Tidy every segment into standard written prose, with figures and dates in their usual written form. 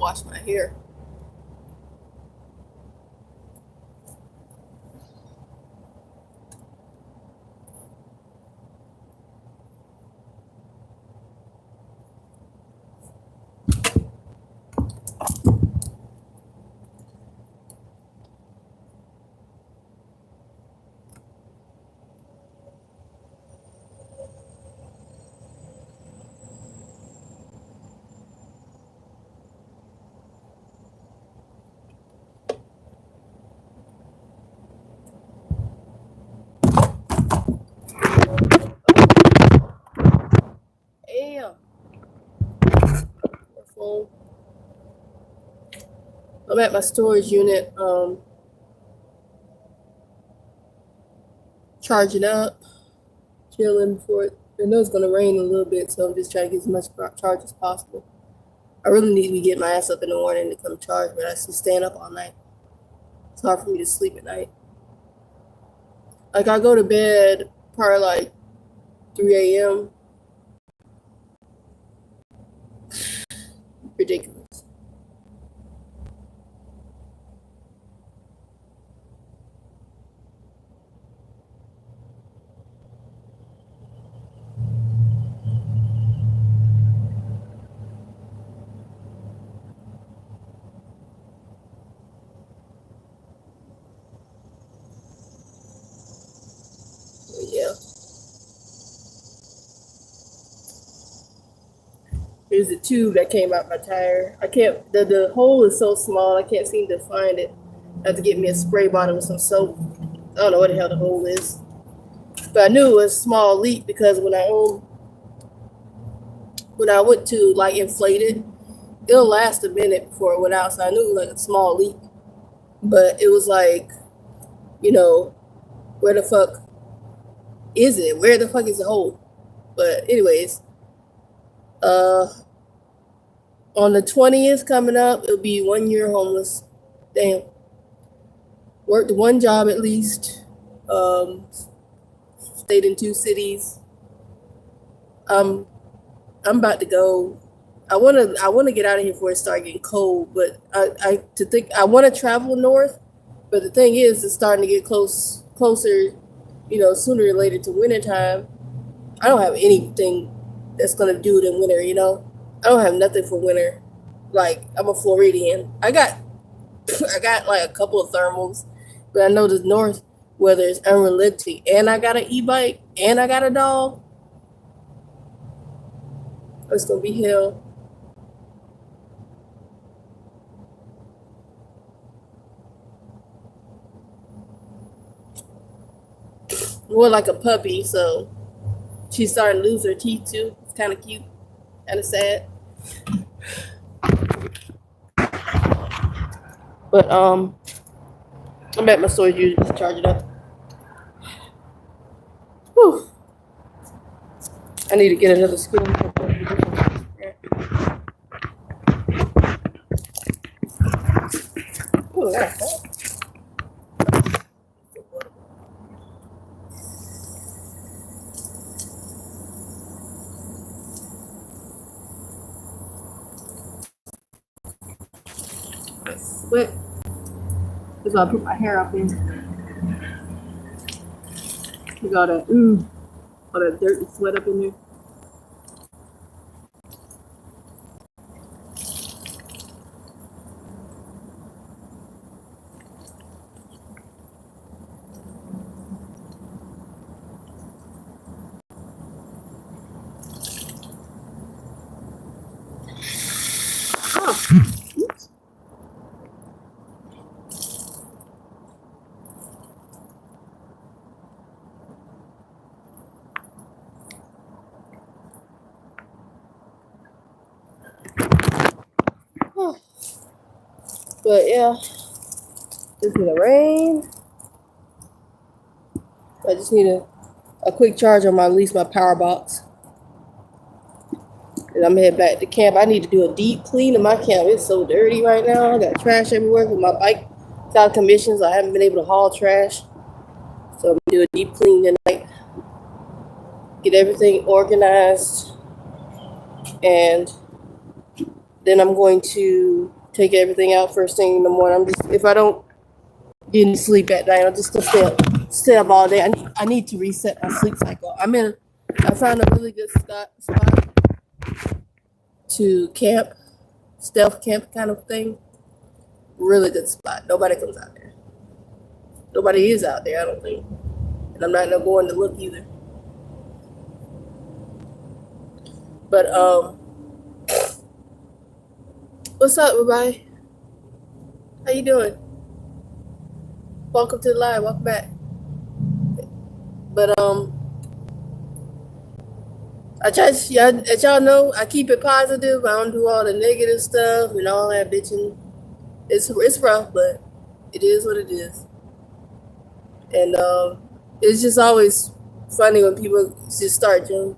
wash my hair. Damn. Phone. I'm at my storage unit, charging up, chilling before it. I know it's gonna rain a little bit, so I'm just trying to get as much charge as possible. I really need to be getting my ass up in the morning to come charge, but I just staying up all night. It's hard for me to sleep at night. Like I go to bed probably like 3 a.m. Ridiculous. But yeah. There's a tube that came out my tire. I can't. The hole is so small. I can't seem to find it. I have to get me a spray bottle with some soap. I don't know what the hell the hole is, but I knew it was a small leak because when I went to like inflate it, it'll last a minute before it went out. So I knew it was like a small leak, but it was like, you know, where the fuck is it? Where the fuck is the hole? But anyways, on the 20th coming up, it'll be 1 year homeless. Damn. Worked one job at least. Stayed in 2 cities. I'm about to go. I wanna get out of here before it starts getting cold. But I want to travel north. But the thing is, it's starting to get closer. Sooner or later to wintertime. I don't have anything that's gonna do it in winter. I don't have nothing for winter. Like I'm a Floridian. I got like a couple of thermals, but I know the north weather is unrelenting. And I got an e-bike, and I got a dog. It's gonna be hell. More like a puppy, so she's starting to lose her teeth too. It's kind of cute, kind of sad. But I'm at my storage unit to charge it up. Whew. I need to get another screw. Ooh, that's hot. Sweat. That's why I put my hair up in. You got all that dirt and sweat up in there. Oops. But yeah, it's gonna rain. I just need a quick charge on at least my power box. And I'm heading back to camp. I need to do a deep clean of my camp. It's so dirty right now. I got trash everywhere because my bike is out of commission, so I haven't been able to haul trash. So I'm gonna do a deep clean tonight. Get everything organized. And then I'm going to take everything out first thing in the morning. I'm just if I don't get any sleep at night, I'm just gonna stay up all day. I need to reset my sleep cycle. I found a really good spot to camp, stealth camp kind of thing. Really good spot. Nobody comes out there. Nobody is out there, I don't think. And I'm not going to look either. But what's up, everybody? How you doing? Welcome to the live. Welcome back. But I try to, as y'all know, I keep it positive. I don't do all the negative stuff and all that bitching. It's rough, but it is what it is. And it's just always funny when people just start doing.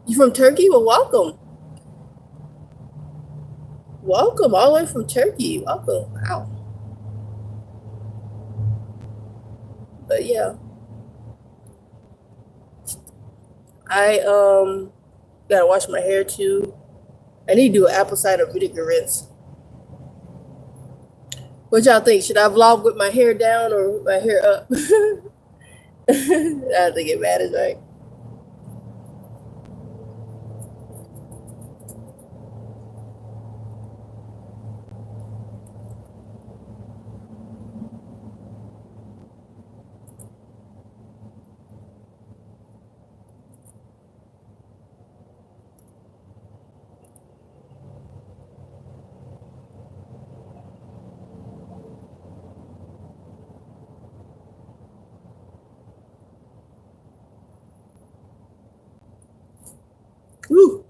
You from Turkey? Well, welcome. Welcome all the way from Turkey. Welcome. Wow. But yeah. I gotta wash my hair too. I need to do an apple cider vinegar rinse. What y'all think? Should I vlog with my hair down or my hair up? I think it matters, right? Woo.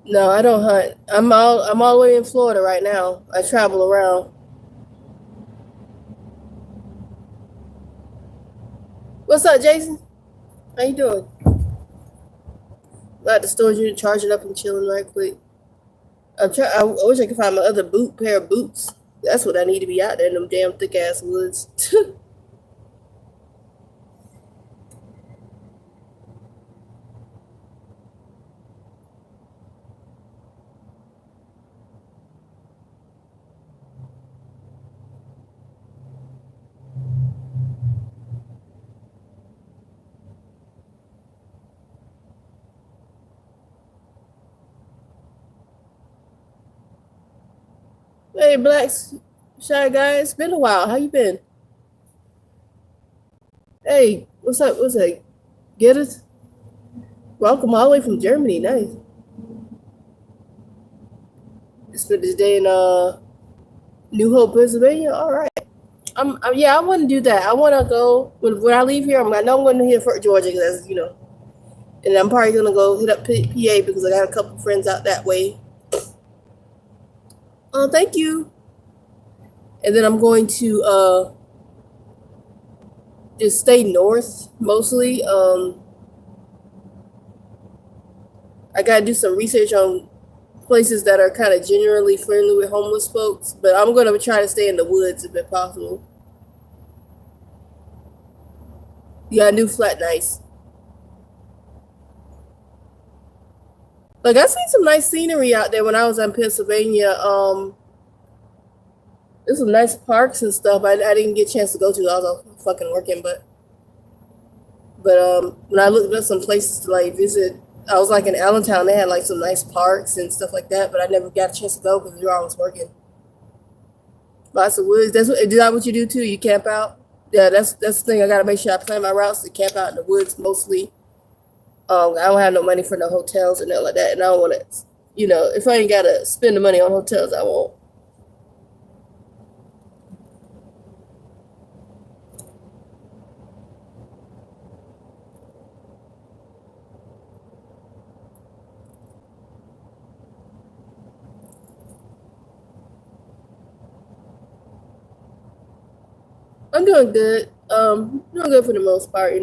No, I don't hunt. I'm all the way in Florida right now. I travel around. What's up, Jason? How you doing? At the storage unit, charging up and chilling right quick. I wish I could find my other pair of boots. That's what I need to be out there in them damn thick ass woods. Hey, Blacks, Shy Guy, it's been a while. How you been? Hey, what's up? What's that? Get it? Welcome all the way from Germany. Nice. Spent this day in New Hope, Pennsylvania. All right. Yeah, I want to do that. I want to go when I leave here. I know I'm going to hit Fort Georgia because and I'm probably gonna go hit up PA because I got a couple friends out that way. Oh, thank you. And then I'm going to just stay north mostly. I gotta do some research on places that are kind of generally friendly with homeless folks, but I'm gonna try to stay in the woods if possible. Yeah, new flat, nice. Like I seen some nice scenery out there when I was in Pennsylvania. There's some nice parks and stuff. I didn't get a chance to go to. I was fucking working, but when I looked up some places to like visit, I was like in Allentown. They had like some nice parks and stuff like that, but I never got a chance to go because I was working. Lots of woods. Is that what you do too? You camp out? Yeah, that's the thing. I gotta make sure I plan my routes to camp out in the woods mostly. I don't have no money for no hotels and nothing like that, and I don't want to. If I ain't gotta spend the money on hotels, I won't. I'm doing good. Doing good for the most part,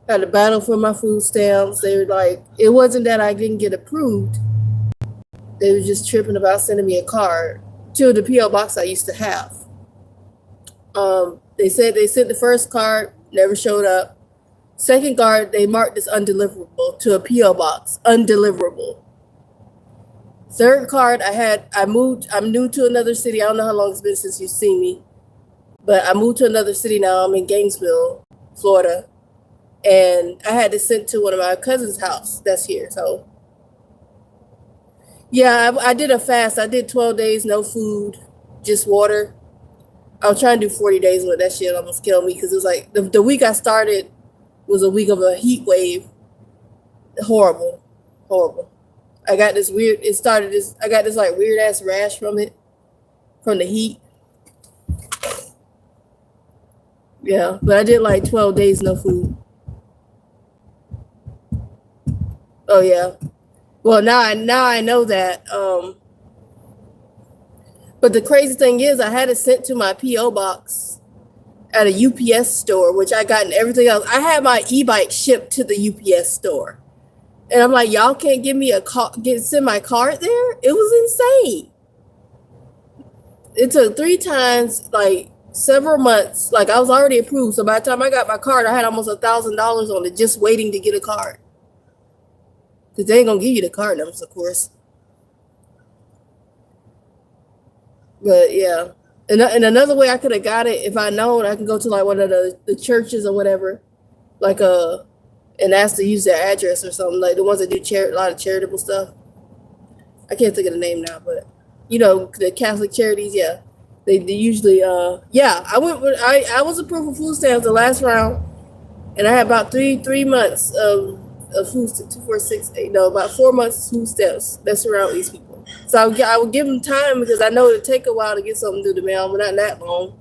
Had to battle for my food stamps. They were like, it wasn't that I didn't get approved. They were just tripping about sending me a card to the PO box I used to have. They said they sent the first card, never showed up. Second card, they marked as undeliverable to a PO box, undeliverable. Third card, I'm new to another city. I don't know how long it's been since you've seen me, but I moved to another city now. I'm in Gainesville, Florida, and I had to send to one of my cousin's house that's here. So yeah, I did a fast. I did 12 days, no food, just water. I was trying to do 40 days, but that shit almost killed me because it was like the week I started was a week of a heat wave. Horrible, horrible. I got this weird. It started this. I got this like weird ass rash from it, from the heat. Yeah, but I did like 12 days no food. Oh yeah. Well, now I know that. But the crazy thing is, I had it sent to my PO box at a UPS store, which I got and everything else. I had my e-bike shipped to the UPS store, and I'm like, y'all can't give me a call, send my card there. It was insane. It took 3 times, like several months. Like I was already approved, so by the time I got my card, I had almost $1,000 on it just waiting to get a card. Cause they ain't gonna give you the card numbers, of course. But yeah, and another way I could have got it if I known, I can go to like one of the churches or whatever, like and ask to use their address or something, like the ones that do a lot of charitable stuff. I can't think of the name now, but you know the Catholic charities, yeah, they usually yeah. I was approved for food stamps the last round, and I had about three months of food 2, 4, 6, 8, no, about 4 months of food stamps that's around these people. So I would give them time because I know it'd take a while to get something through the mail, but not that long.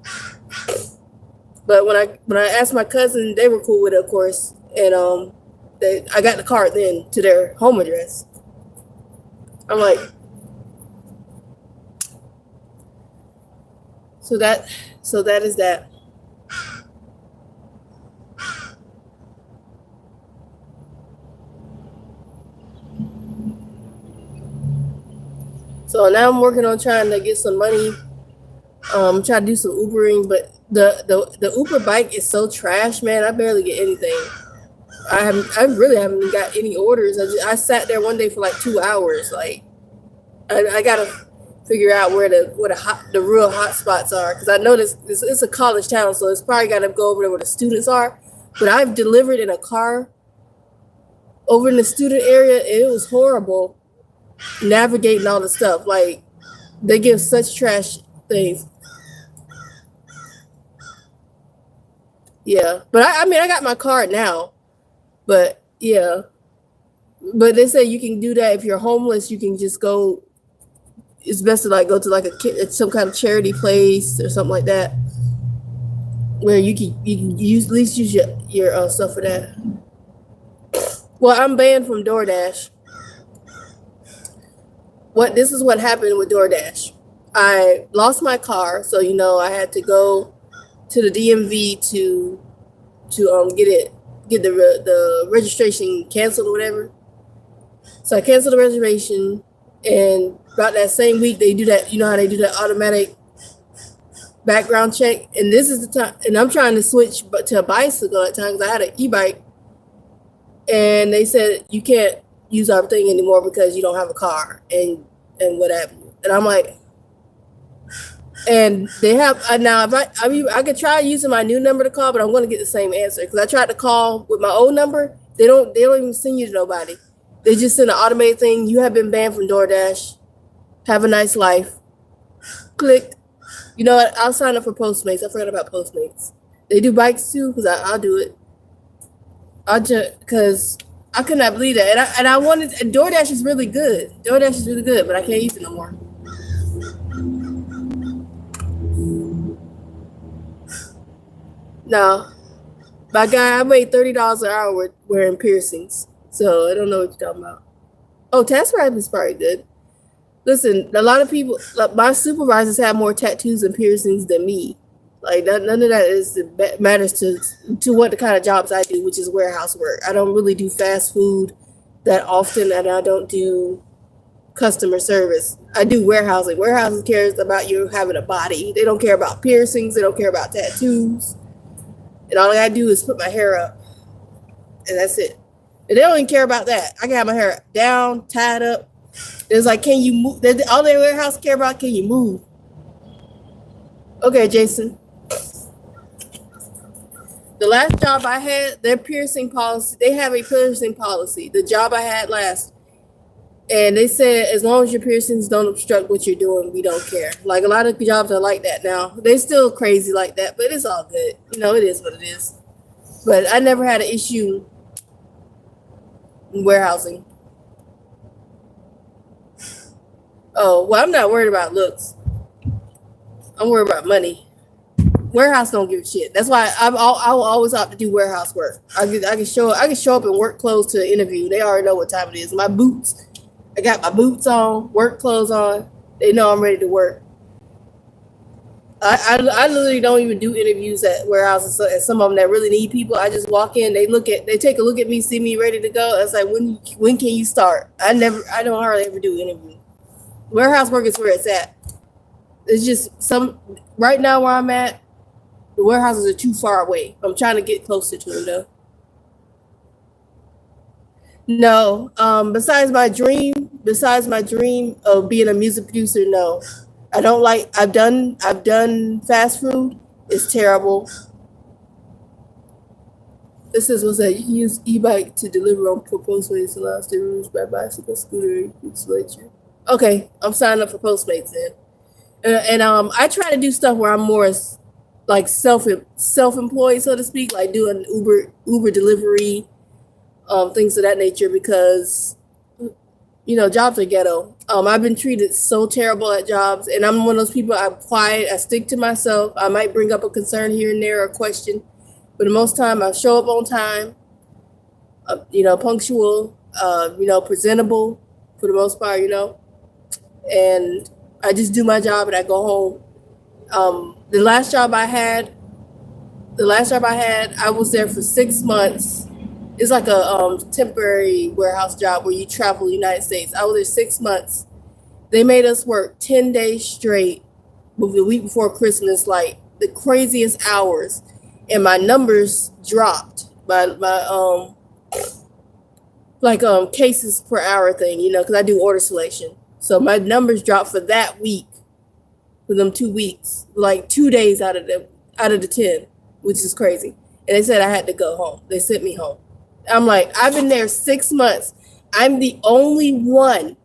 But when I asked my cousin, they were cool with it, of course, and I got the card then to their home address. I'm like, so that is that. So now I'm working on trying to get some money. Trying to do some Ubering, but the Uber bike is so trash, man. I barely get anything. I really haven't got any orders. I sat there one day for like 2 hours. Like I gotta figure out where the real hot spots are, because I know it's a college town, so it's probably gotta go over there where the students are. But I've delivered in a car over in the student area, and it was horrible navigating all the stuff. Like they give such trash things. Yeah, but I mean I got my card now, but yeah, but they say you can do that if you're homeless. You can just go. It's best to like go to like some kind of charity place or something like that, where you can use at least use your stuff for that. Well, I'm banned from DoorDash. This is what happened with DoorDash. I lost my car, so I had to go to the DMV to get the registration canceled or whatever. So I canceled the reservation, and about that same week they do that. You know how they do that automatic background check, and this is the time. And I'm trying to switch to a bicycle at times. I had an e-bike, and they said you can't use our thing anymore because you don't have a car and what have you. And I'm like, and they have now. If I could try using my new number to call, but I'm going to get the same answer because I tried to call with my old number. They don't even send you to nobody. They just send an automated thing. You have been banned from DoorDash. Have a nice life. Click. You know what? I'll sign up for Postmates. I forgot about Postmates. They do bikes too, because I'll do it. Because I could not believe that, and I wanted. And DoorDash is really good. DoorDash is really good, but I can't use it no more. No, my guy, I made $30 an hour wearing piercings, so I don't know what you're talking about. Oh, TaskRabbit is probably good. Listen, a lot of people, like my supervisors, have more tattoos and piercings than me. Like none of that matters to what the kind of jobs I do, which is warehouse work. I don't really do fast food that often, and I don't do customer service. I do warehousing. Warehousing cares about you having a body. They don't care about piercings. They don't care about tattoos. And all I gotta do is put my hair up. and that's it. And they don't even care about that. I can have my hair down, tied up. It's like, can you move? All their warehouse care about, can you move? Okay, Jason. The last job I had, their piercing policy, they have a piercing policy. The job I had last, and they said as long as your piercings don't obstruct what you're doing, we don't care. Like a lot of jobs are like that now. They still crazy like that, but it's all good. You know, it is what it is. But I never had an issue in warehousing. Oh, well, I'm not worried about looks. I'm worried about money. Warehouse don't give a shit. That's why I will always opt to do warehouse work. I can show up in work clothes to the interview. They already know what time it is. My boots, I got my boots on, work clothes on. They know I'm ready to work. I literally don't even do interviews at warehouses. At some of them that really need people, I just walk in. They take a look at me, see me ready to go. It's like, when can you start? I don't hardly ever do interviews. Warehouse work is where it's at. It's just right now where I'm at, the warehouses are too far away. I'm trying to get closer to them though. No, besides my dream of being a music producer, no. I don't like, I've done fast food. It's terrible. This is what's that? You can use e-bike to deliver on proposed ways to allow deliveries by bicycle, scooter, installation. Okay, I'm signing up for Postmates then. And I try to do stuff where I'm more like self-employed, so to speak, like doing Uber delivery, things of that nature, because jobs are ghetto. I've been treated so terrible at jobs, and I'm one of those people. I'm quiet. I stick to myself. I might bring up a concern here and there or a question, but the most time I show up on time. Punctual. Presentable for the most part. And I just do my job and I go home. The last job I had, I was there for 6 months. It's like a temporary warehouse job where you travel the United States. I was there 6 months. They made us work 10 days straight, the week before Christmas, like the craziest hours. And my numbers dropped by cases per hour thing, because I do order selection. So my numbers dropped for that week, for them 2 weeks, like 2 days out of the 10, which is crazy. And they said I had to go home. They sent me home. I'm like, I've been there 6 months. I'm the only one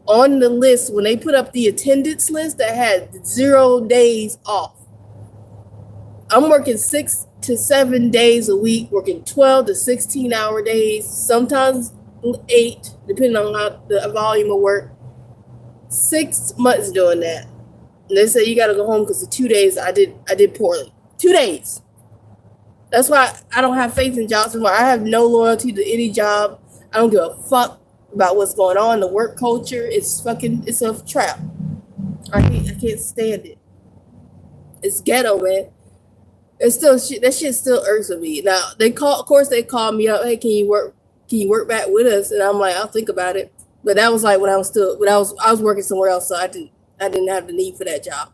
on the list when they put up the attendance list that had 0 days off. I'm working 6 to 7 days a week, working 12 to 16 hour days, sometimes 8, depending on the volume of work. 6 months doing that. And they said you got to go home because the 2 days I did poorly. 2 days. That's why I don't have faith in jobs anymore. I have no loyalty to any job. I don't give a fuck about what's going on. The work culture, it's a trap. I can't stand it. It's ghetto, man. It's still that shit still irks me. Now they call me up. Hey, can you work back with us? And I'm like, I'll think about it. But that was like when I was working somewhere else, so I didn't have the need for that job.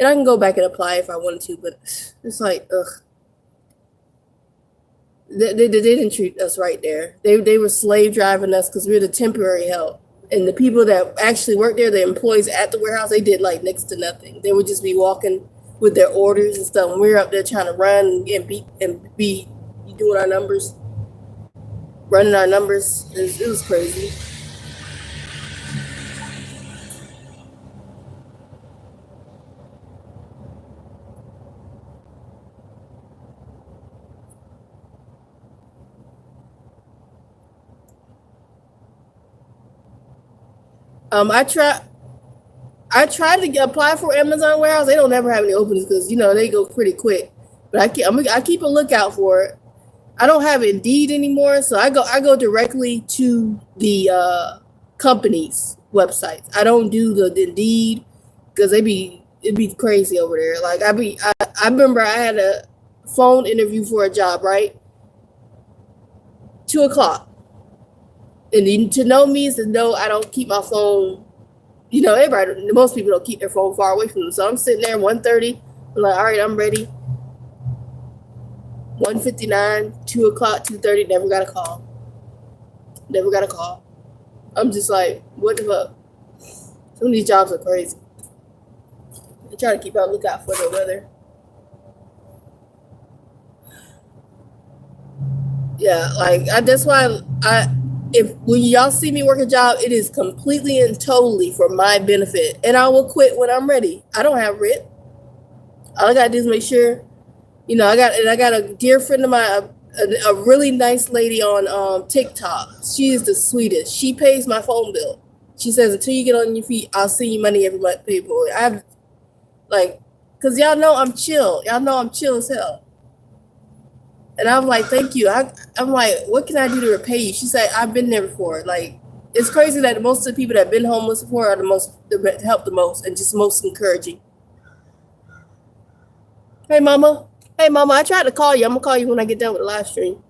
And I can go back and apply if I wanted to, but it's like, ugh. They didn't treat us right there. They were slave driving us because we're the temporary help. And the people that actually worked there, the employees at the warehouse, they did like next to nothing. They would just be walking with their orders and stuff. And we were up there trying to run and be doing our numbers, running our numbers. It was crazy. I tried to apply for Amazon warehouse. They don't never have any openings because they go pretty quick. But I keep a lookout for it. I don't have Indeed anymore, so I go directly to the company's websites. I don't do the Indeed because it'd be crazy over there. Like I remember I had a phone interview for a job, right? 2:00. And to know me is to know I don't keep my phone. Most people don't keep their phone far away from them. So I'm sitting there 1:30. I'm like, all right, I'm ready. 1:59, 2 o'clock, 2:30. Never got a call. Never got a call. I'm just like, what the fuck? Some of these jobs are crazy. I try to keep on lookout for the weather. Yeah, like that's why if when y'all see me work a job, it is completely and totally for my benefit, and I will quit when I'm ready. I don't have writ. All I gotta do is make sure, I got a dear friend of mine, a really nice lady on TikTok. She is the sweetest. She pays my phone bill. She says until you get on your feet, I'll send you money every month. Pay for it. I have like, cause y'all know I'm chill. Y'all know I'm chill as hell. And I'm like, thank you. I'm like, what can I do to repay you? She said, I've been there before. Like, it's crazy that most of the people that have been homeless before are the most, that help the most and just most encouraging. Hey, mama. Hey, mama, I tried to call you. I'm going to call you when I get done with the live stream.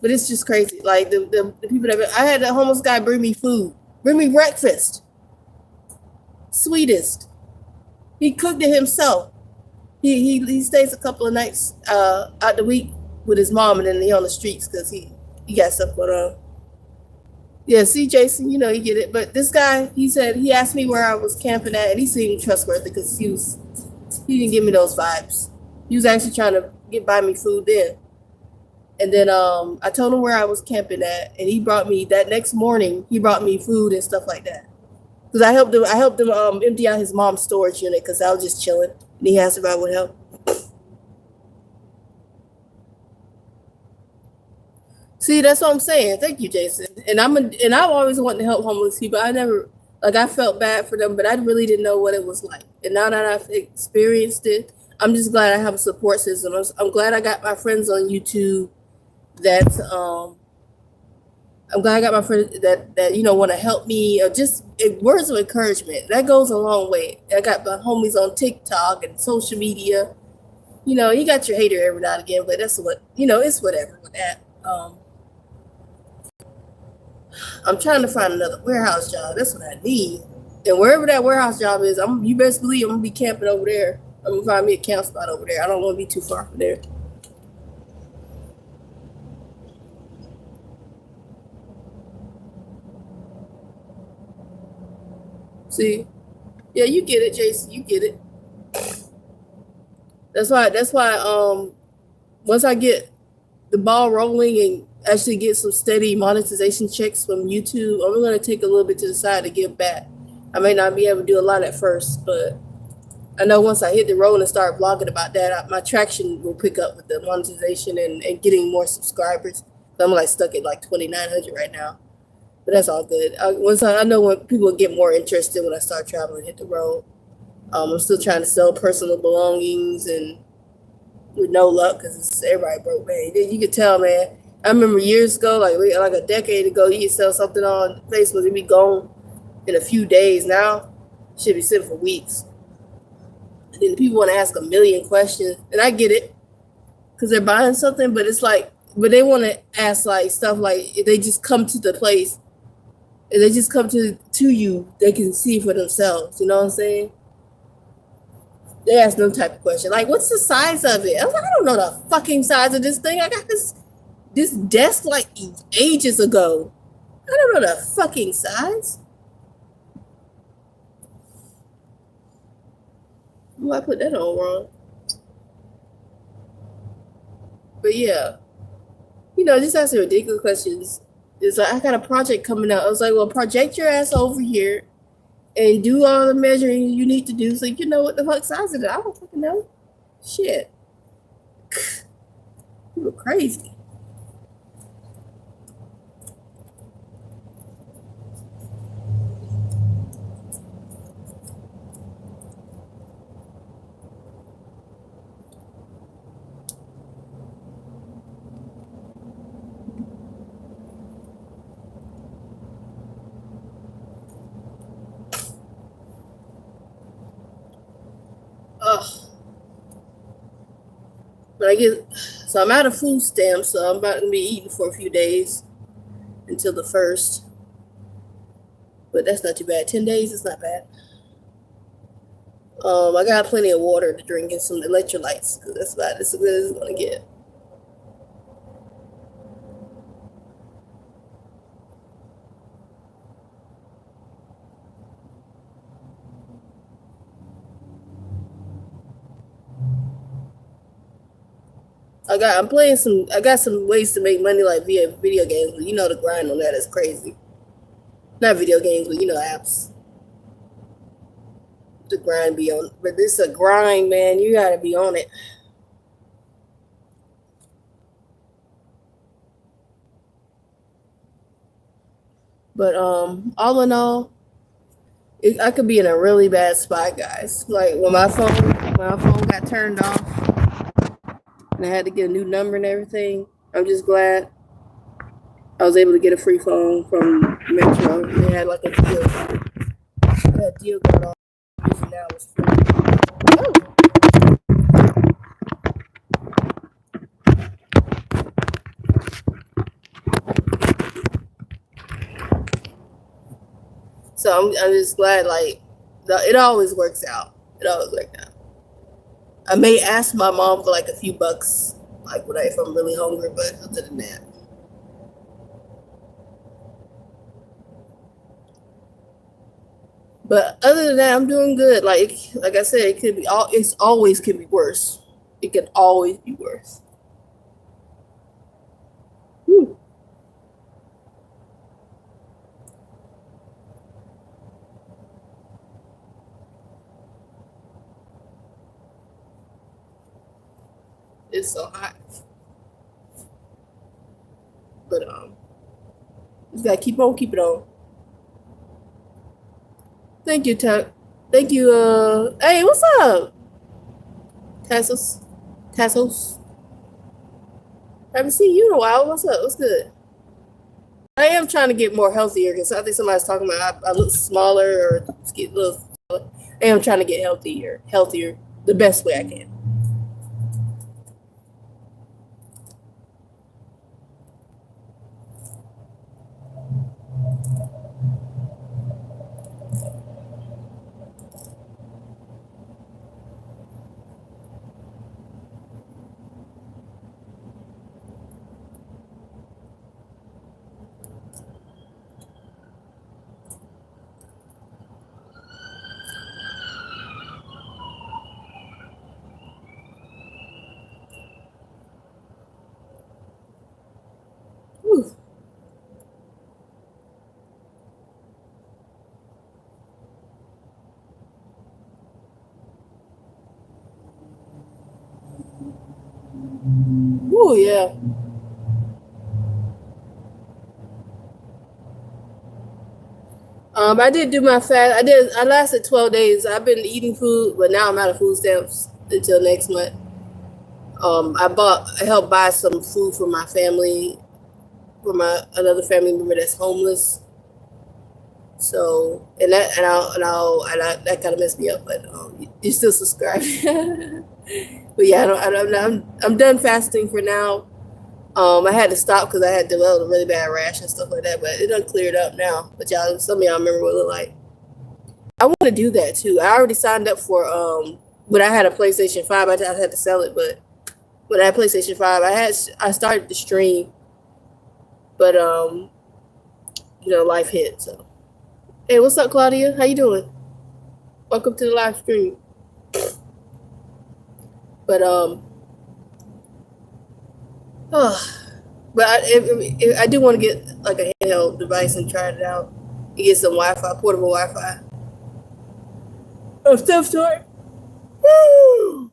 But it's just crazy. Like, the people that, I had a homeless guy bring me food, bring me breakfast. Sweetest. He cooked it himself. He stays a couple of nights out the week with his mom, and then he on the streets because he got stuff going on. Yeah, see, Jason, you get it. But this guy, he asked me where I was camping at, and he seemed trustworthy because he didn't give me those vibes. He was actually trying to buy me food then. And then I told him where I was camping at, and he brought me that next morning. He brought me food and stuff like that because I helped him empty out his mom's storage unit because I was just chilling, and he asked if I would help. See, that's what I'm saying. Thank you, Jason. And I've always wanted to help homeless people. I never, like, I felt bad for them, but I really didn't know what it was like. And now that I've experienced it, I'm just glad I have a support system. I'm glad I got my friends on YouTube. That I'm glad I got my friends that want to help me, or just words of encouragement. That goes a long way. I got my homies on TikTok and social media. You got your hater every now and again, but that's what it's whatever with that. I'm trying to find another warehouse job. That's what I need. And wherever that warehouse job is, you best believe I'm gonna be camping over there. I'm gonna find me a camp spot over there. I don't want to be too far from there. See, yeah, you get it, Jason. You get it. That's why. Once I get the ball rolling and actually get some steady monetization checks from YouTube, I'm going to take a little bit to the side to give back. I may not be able to do a lot at first, but I know once I hit the road and start blogging about that, my traction will pick up with the monetization and getting more subscribers. So I'm like stuck at like 2,900 right now, but that's all good. I know when people get more interested when I start traveling, hit the road. I'm still trying to sell personal belongings and with no luck because everybody broke, man. You could tell, man. I remember years ago, like a decade ago, you could sell something on Facebook, it'd be gone in a few days. Now, it should be sitting for weeks. And then people want to ask a million questions, and I get it because they're buying something, but it's like, but they want to ask like stuff like if they just come to the place, if they just come to you, they can see for themselves. You know what I'm saying? They ask no type of question. Like, what's the size of it? I was like, I don't know the fucking size of this thing. I got this desk like ages ago. I don't know the fucking size. Oh, I put that on wrong. But yeah, just asking ridiculous questions. It's like, I got a project coming out. I was like, well, project your ass over here and do all the measuring you need to do so you know what the fuck size it is. I don't fucking know. Shit. People crazy. Ugh. But so I'm out of food stamps, so I'm about to be eating for a few days until the 1st. But that's not too bad. 10 days is not bad. I got plenty of water to drink and some electrolytes because that's about as good as it's gonna get. I got some ways to make money like via video games, but you know the grind on that is crazy. Not video games, but you know apps. The grind be on, but this is a grind, man. You gotta be on it. But all in all, I could be in a really bad spot, guys. Like when my phone got turned off, and I had to get a new number and everything. I'm just glad I was able to get a free phone from Metro. They had like a deal. They had a deal going on. Using now was free. Oh. So I'm just glad, like, it always works out. It always works out. I may ask my mom for like a few bucks, like if I'm really hungry, but other than that. But other than that, I'm doing good. Like I said, it could be all. It's always could be worse. It could always be worse. Whew. It's so hot, but just gotta keep on keeping on. Thank you, Tuck. Thank you. Hey, what's up, Tassos? Tassos. Haven't seen you in a while. What's up? What's good? I am trying to get more healthier because I think somebody's talking about I look smaller or get a little. Smaller. I am trying to get healthier, the best way I can. Whew. Oh yeah. I did do my fast. I lasted 12 days. I've been eating food, but now I'm out of food stamps until next month. I helped buy some food for my family, for my another family member that's homeless. So that kind of messed me up, but you still subscribe. But yeah, I'm done fasting for now. I had to stop because I had developed a really bad rash and stuff like that, but it done cleared up now. But some of y'all remember what it looked like. I want to do that too. I already signed up for when I had a PlayStation 5. I had to sell it, but when I had PlayStation 5, I started the stream, but life hit. So hey, what's up, Claudia? How you doing? Welcome to the live stream. But but I do want to get like a handheld device and try it out. And get some Wi-Fi, portable Wi-Fi. Oh, stuff story. Woo!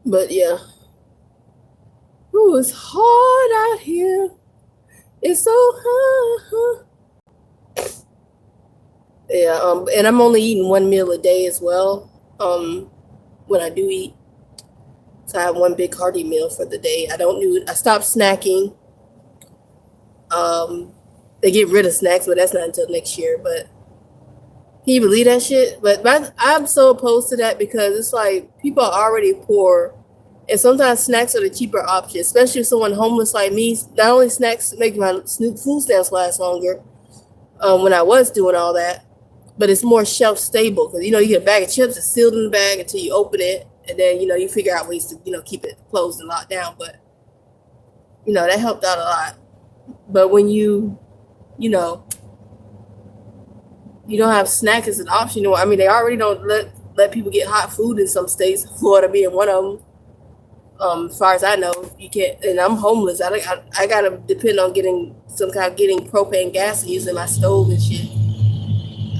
But yeah. Ooh, it's hard out here. It's so hard. Yeah, and I'm only eating one meal a day as well. When I do eat. So I have one big hearty meal for the day. I stopped snacking. They get rid of snacks, but that's not until next year. But can you believe that shit? But I'm so opposed to that because it's like people are already poor And sometimes snacks are the cheaper option, especially if someone homeless like me. Not only snacks make my food stamps last longer, when I was doing all that, but it's more shelf stable because you get a bag of chips, it's sealed in the bag until you open it, and then you figure out ways to keep it closed and locked down. But that helped out a lot. But when you know you don't have snack as an option, I mean, they already don't let people get hot food in some states, Florida being one of them. As far as I know, you can't. And I'm homeless. I gotta depend on getting propane gas and using my stove and shit.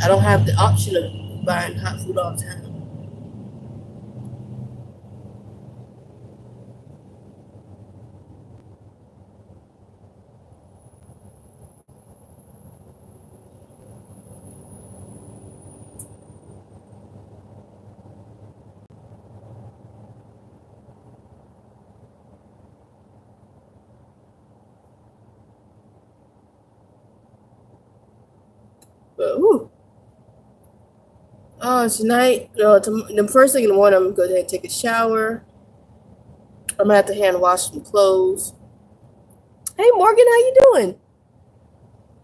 I don't have the option of buying hot food all the time. But tonight, the first thing in the morning, I'm gonna go ahead and take a shower. I'm gonna have to hand wash some clothes. Hey Morgan, how you doing?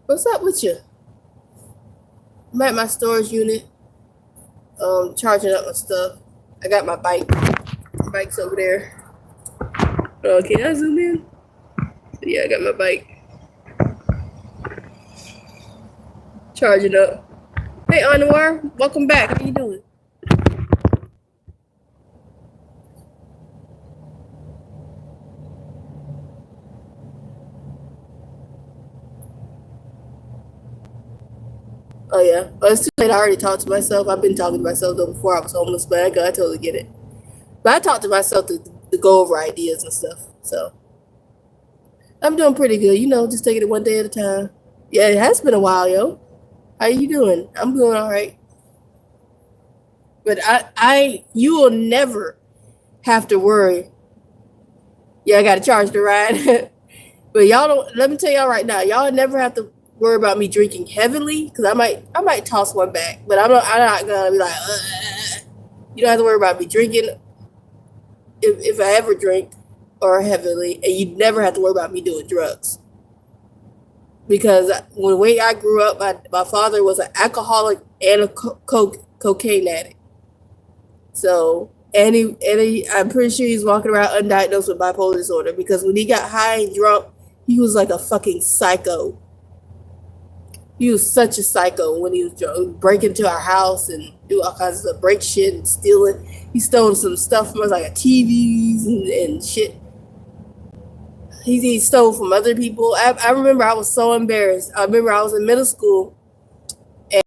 What's up with you? I'm at my storage unit, charging up my stuff. I got my bike. My bike's over there. Can I zoom in? Yeah, I got my bike. Charging up. Hey Anwar, welcome back. How you doing? Oh yeah. Oh, it's too late. I already talked to myself. I've been talking to myself though before I was homeless, but I totally get it. But I talked to myself to go over ideas and stuff. So I'm doing pretty good. Just taking it one day at a time. Yeah, it has been a while, yo. How you doing? I'm doing all right. But you will never have to worry. Yeah, I got to charge the ride. But y'all don't. Let me tell y'all right now, y'all never have to worry about me drinking heavily because I might toss one back, but I'm not gonna be like. Ugh. You don't have to worry about me drinking if I ever drink or heavily, and you never have to worry about me doing drugs. Because when the way I grew up, my father was an alcoholic and a cocaine addict. So, I'm pretty sure he's walking around undiagnosed with bipolar disorder because when he got high and drunk, he was like a fucking psycho. He was such a psycho when he was drunk, break into our house and do all kinds of stuff, break shit and steal it. He stole some stuff from us, like TVs and shit. He stole from other people. I remember I was so embarrassed. I remember I was in middle school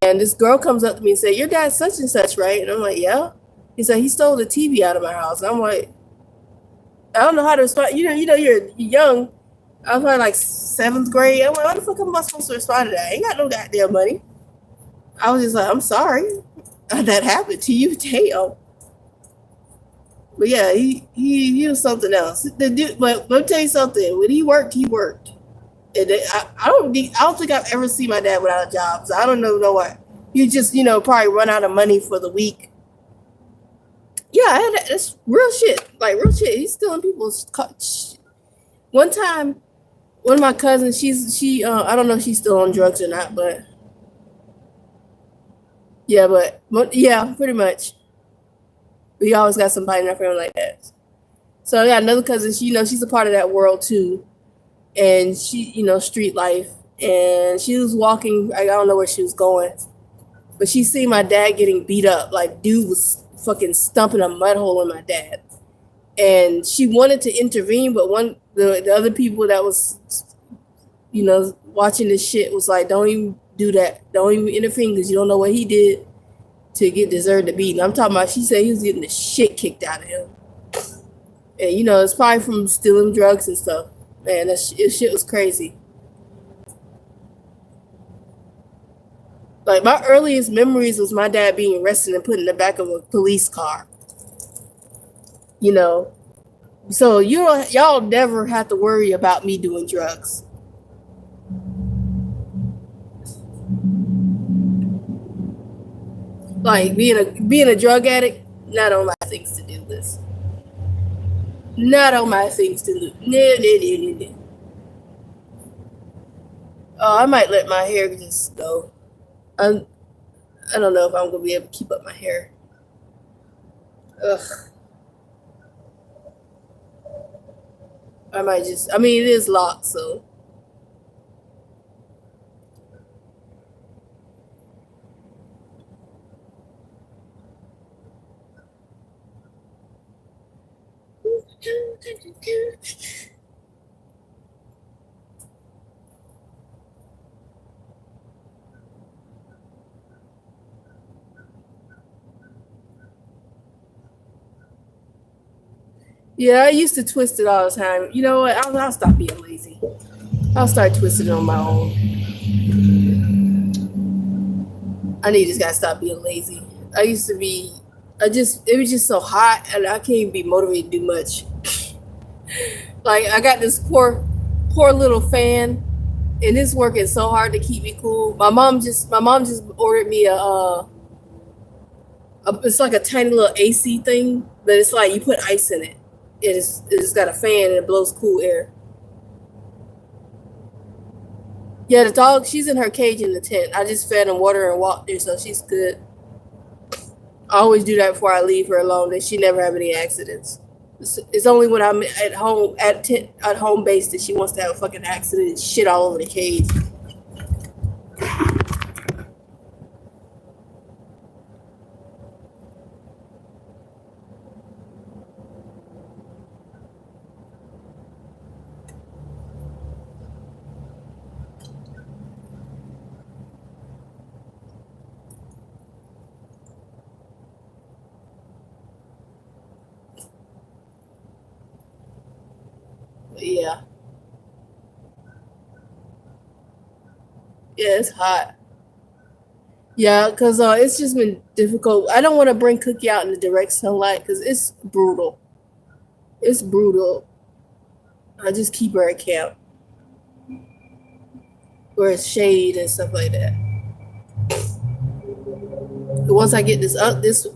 and this girl comes up to me and said, "Your dad's such and such, right?" And I'm like, "Yeah." He said, "He stole the TV out of my house." And I'm like, I don't know how to respond. You're young. I was probably like 7th grade. I'm like, what the fuck am I supposed to respond to that? I ain't got no goddamn money. I was just like, I'm sorry that happened to you. Damn. But yeah, he was something else. The dude, but let me tell you something. When he worked, he worked. And I don't think I've ever seen my dad without a job. So I don't know why. He just probably run out of money for the week. Yeah, that's real shit. Like real shit. He's stealing people's. One time, one of my cousins, she I don't know if she's still on drugs or not, but yeah, but yeah, pretty much. We always got somebody in our family like that. So I got another cousin. She's a part of that world too, and she, street life. And she was walking. I don't know where she was going, but she seen my dad getting beat up. Like dude was fucking stumping a mud hole in my dad, and she wanted to intervene, but the other people that was, watching this shit was like, don't even do that. Don't even intervene because you don't know what he did to deserve the beating. I'm talking about. She said he was getting the shit kicked out of him, and it's probably from stealing drugs and stuff. Man, that shit was crazy. Like my earliest memories was my dad being arrested and put in the back of a police car. So y'all never have to worry about me doing drugs. Like being a drug addict, not on my things to do this. Not on my things to look. No, no, no, no, no. Oh, I might let my hair just go. I'm, I don't know if I'm gonna be able to keep up my hair. Ugh. I might just. I mean, it is locked, so. Yeah, I used to twist it all the time. You know what? I'll stop being lazy. I'll start twisting it on my own. I need just gotta stop being lazy. I used to be. It was just so hot, and I can't even be motivated to do much. Like I got this poor little fan, and it's working so hard to keep me cool. My mom just ordered me it's like a tiny little AC thing, but it's like you put ice in it. It's got a fan and it blows cool air. Yeah, the dog, she's in her cage in the tent. I just fed and water and walked her, so she's good. I always do that before I leave her alone, that she never have any accidents. It's only when I'm at home at home base that she wants to have a fucking accident and shit all over the cage. But yeah, yeah, it's hot. Yeah, because it's just been difficult. I don't want to bring Cookie out in the direct sunlight because it's brutal. It's brutal. I just keep her at camp where it's shade and stuff like that. Once I get this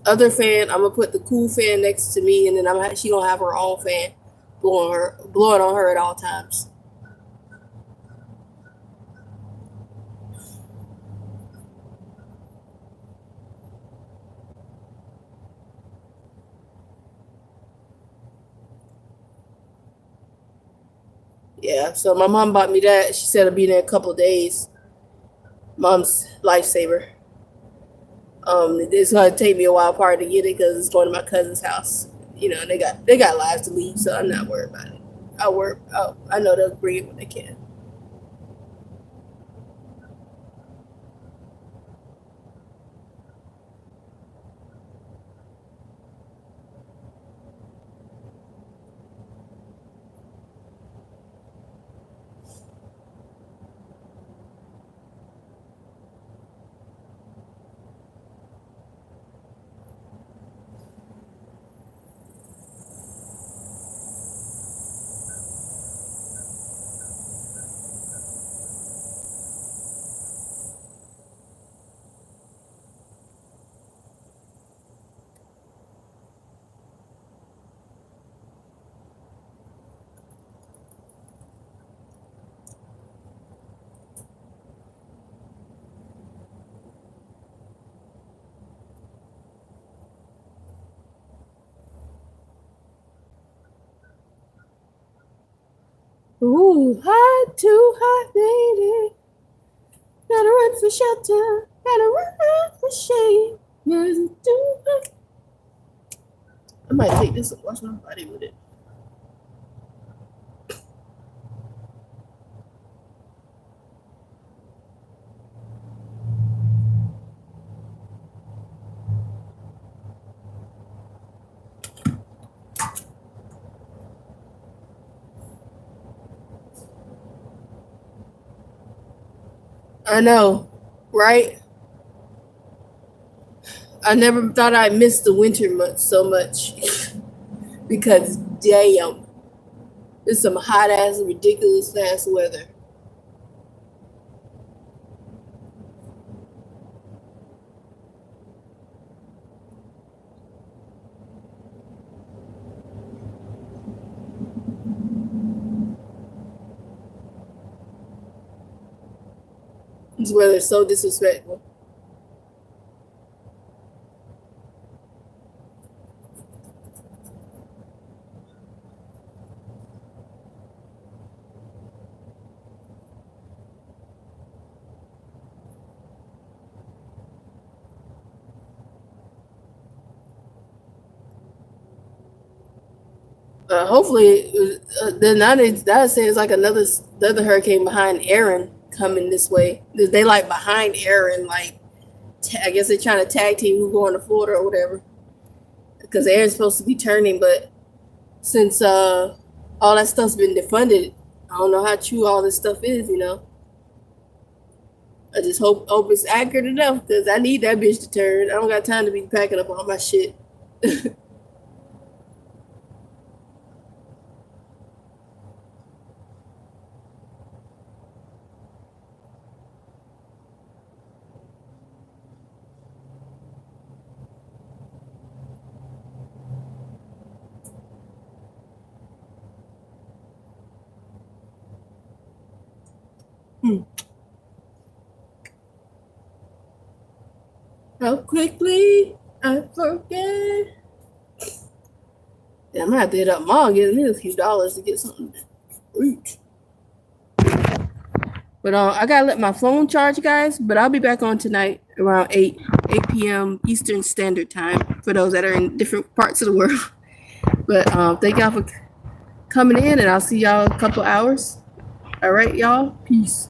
other fan, I'm gonna put the cool fan next to me, and then she gonna have her own fan blowing on her at all times. Yeah. So my mom bought me that. She said it'll be there in a couple of days. Mom's lifesaver. It's gonna take me a while probably to get it because it's going to my cousin's house. You know, they got lives to lead, so I'm not worried about it. I know they'll bring it when they can. Ooh, hot, too hot, baby. Gotta run for shelter. Gotta run for shade. I might take this and wash my body with it. I know, right? I never thought I'd miss the winter months so much because damn, it's some hot ass, ridiculous ass weather. It's where they're so disrespectful. Hopefully, then that says like another hurricane behind Aaron coming this way. They like behind Aaron, like I guess they're trying to tag team who's going to Florida or whatever. Because Aaron's supposed to be turning, but since all that stuff's been defunded, I don't know how true all this stuff is. I just hope it's accurate enough because I need that bitch to turn. I don't got time to be packing up all my shit. Hmm. How quickly I forget. Yeah, I'm gonna have to hit up mom, get me a few dollars to get something to eat. But I gotta let my phone charge, guys. But I'll be back on tonight around 8 p.m. Eastern Standard Time for those that are in different parts of the world. But thank y'all for coming in, and I'll see y'all in a couple hours. All right, y'all. Peace.